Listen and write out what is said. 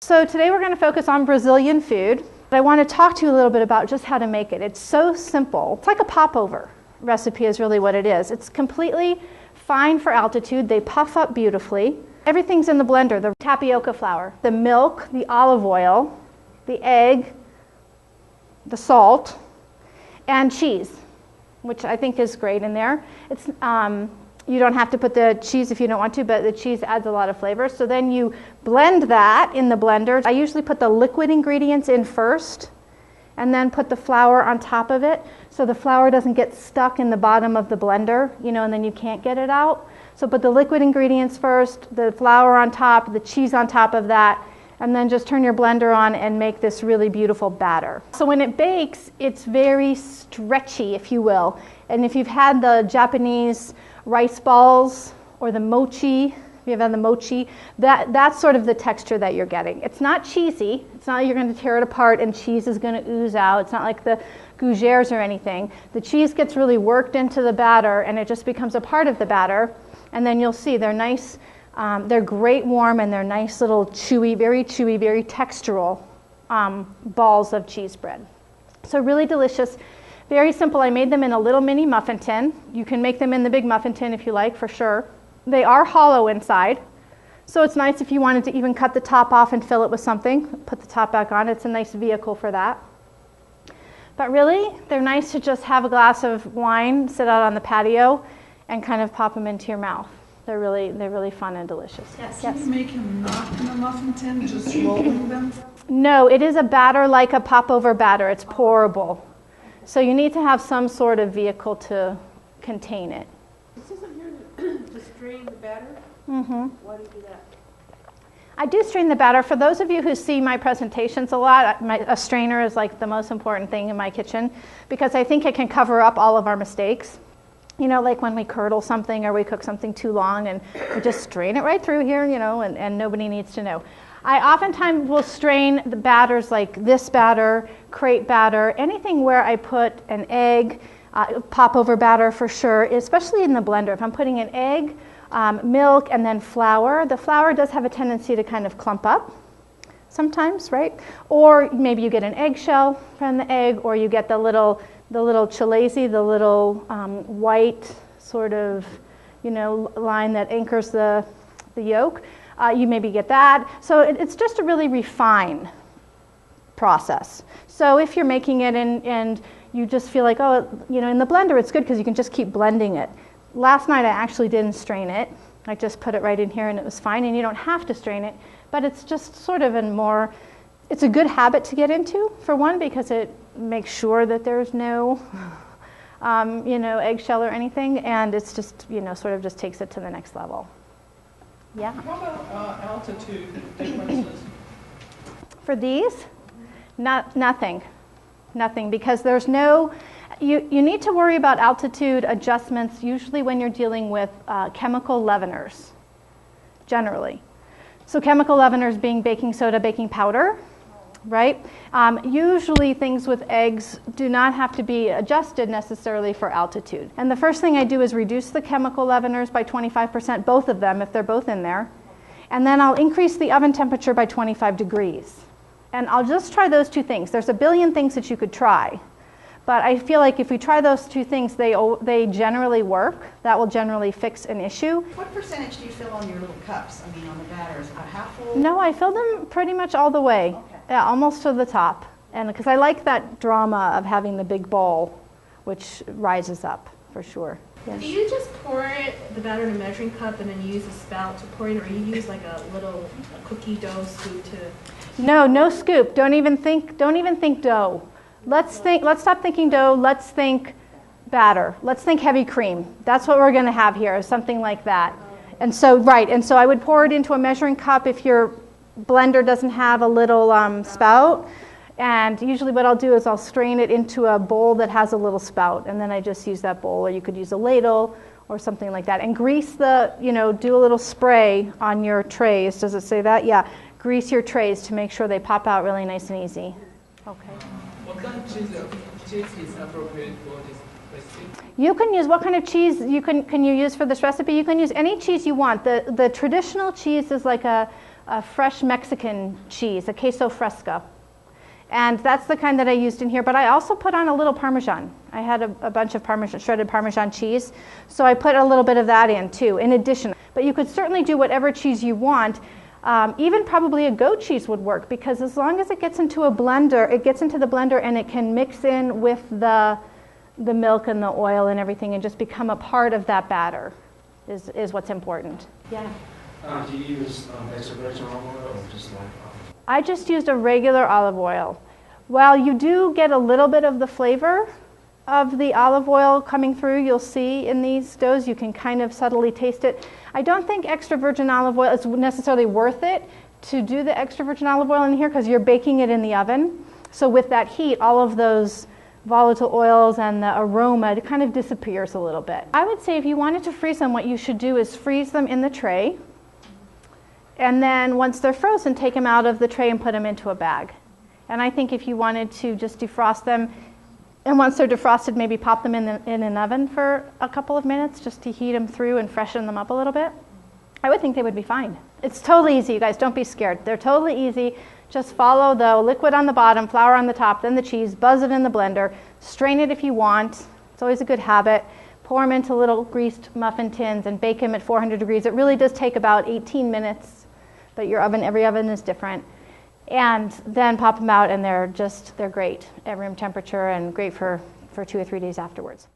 So today we're going to focus on Brazilian food. I want to talk to you a little bit about just how to make it. It's so simple. It's like a popover recipe is really what it is. It's completely fine for altitude. They puff up beautifully. Everything's in the blender. The tapioca flour, the milk, the olive oil, the egg, the salt, and cheese, which I think is great in there. It's you don't have to put the cheese if you don't want to, but the cheese adds a lot of flavor. So then you blend that in the blender. I usually put the liquid ingredients in first and then put the flour on top of it so the flour doesn't get stuck in the bottom of the blender, and then you can't get it out. So put the liquid ingredients first, the flour on top, the cheese on top of that, and then just turn your blender on and make this really beautiful batter. So when it bakes, it's very stretchy, if you will. And if you've had the Japanese rice balls or the mochi, if you've had the mochi, that's sort of the texture that you're getting. It's not cheesy. It's not like you're going to tear it apart and cheese is going to ooze out. It's not like the gougères or anything. The cheese gets really worked into the batter and it just becomes a part of the batter. And then you'll see they're nice, they're great warm, and they're nice little chewy, very textural balls of cheese bread. So really delicious. Very simple. I made them in a little mini muffin tin. You can make them in the big muffin tin if you like, for sure. They are hollow inside, so it's nice if you wanted to even cut the top off and fill it with something. Put the top back on. It's a nice vehicle for that. But really, they're nice to just have a glass of wine, sit out on the patio, and kind of pop them into your mouth. They're really fun and delicious. Yes. Can you make them not in a muffin tin, just rolling them? No, it is a batter like a popover batter. It's pourable. So you need to have some sort of vehicle to contain it. This isn't here to strain the batter? Mm-hmm. Why do you do that? I do strain the batter. For those of you who see my presentations a lot, a strainer is like the most important thing in my kitchen because I think it can cover up all of our mistakes. Like when we curdle something or we cook something too long and we just strain it right through here, and nobody needs to know. I oftentimes will strain the batters like this batter, crate batter, anything where I put an egg, popover batter for sure, especially in the blender. If I'm putting an egg, milk, and then flour, the flour does have a tendency to kind of clump up sometimes, right? Or maybe you get an eggshell from the egg, or you get the little chilesi, the little white sort of, line that anchors the yolk. You maybe get that. So it's just a really refined process. So if you're making it and you just feel like, in the blender it's good because you can just keep blending it. Last night I actually didn't strain it. I just put it right in here and it was fine, and you don't have to strain it, but it's just sort of it's a good habit to get into, for one, because it makes sure that there's no eggshell or anything, and it's just, sort of just takes it to the next level. Yeah? How about altitude differences? For these? Nothing, because there's no, you need to worry about altitude adjustments usually when you're dealing with chemical leaveners, generally. So chemical leaveners being baking soda, baking powder, right? Usually things with eggs do not have to be adjusted necessarily for altitude. And the first thing I do is reduce the chemical leaveners by 25%, both of them, if they're both in there. And then I'll increase the oven temperature by 25 degrees. And I'll just try those two things. There's a billion things that you could try. But I feel like if we try those two things, they generally work. That will generally fix an issue. What percentage do you fill on your little cups? I mean, on the batters, about half full? No, I fill them pretty much all the way. Okay. Yeah, almost to the top. And because I like that drama of having the big bowl, which rises up for sure. Yes. Do you just pour the batter in a measuring cup and then you use a spout to pour it, or you use like a little cookie dough scoop to? No scoop. Don't even think dough. Let's stop thinking dough. Let's think batter. Let's think heavy cream. That's what we're going to have here, something like that. And so I would pour it into a measuring cup if your blender doesn't have a little spout. And usually what I'll do is I'll strain it into a bowl that has a little spout, and then I just use that bowl, or you could use a ladle or something like that. And grease do a little spray on your trays. Does it say that? Yeah. Grease your trays to make sure they pop out really nice and easy. Okay. What kind of cheese is appropriate for this recipe? You can use what kind of cheese can you use for this recipe? You can use any cheese you want. The traditional cheese is like a a fresh Mexican cheese, a queso fresco. And that's the kind that I used in here, but I also put on a little Parmesan. I had a bunch of shredded Parmesan cheese, so I put a little bit of that in too, in addition. But you could certainly do whatever cheese you want. Even probably a goat cheese would work, because as long as it gets into a blender, it gets into the blender and it can mix in with the milk and the oil and everything and just become a part of that batter is what's important. Yeah. Do you use extra virgin olive oil or just like I just used a regular olive oil. While you do get a little bit of the flavor of the olive oil coming through, you'll see in these doughs, you can kind of subtly taste it. I don't think extra virgin olive oil is necessarily worth it to do the extra virgin olive oil in here, because you're baking it in the oven. So with that heat, all of those volatile oils and the aroma, it kind of disappears a little bit. I would say if you wanted to freeze them, what you should do is freeze them in the tray. And then once they're frozen, take them out of the tray and put them into a bag. And I think if you wanted to just defrost them, and once they're defrosted, maybe pop them in an oven for a couple of minutes just to heat them through and freshen them up a little bit, I would think they would be fine. It's totally easy, you guys. Don't be scared. They're totally easy. Just follow the liquid on the bottom, flour on the top, then the cheese, buzz it in the blender, strain it if you want. It's always a good habit. Pour them into little greased muffin tins and bake them at 400 degrees. It really does take about 18 minutes. But every oven is different. And then pop them out, and they're great at room temperature and great for 2 or 3 days afterwards.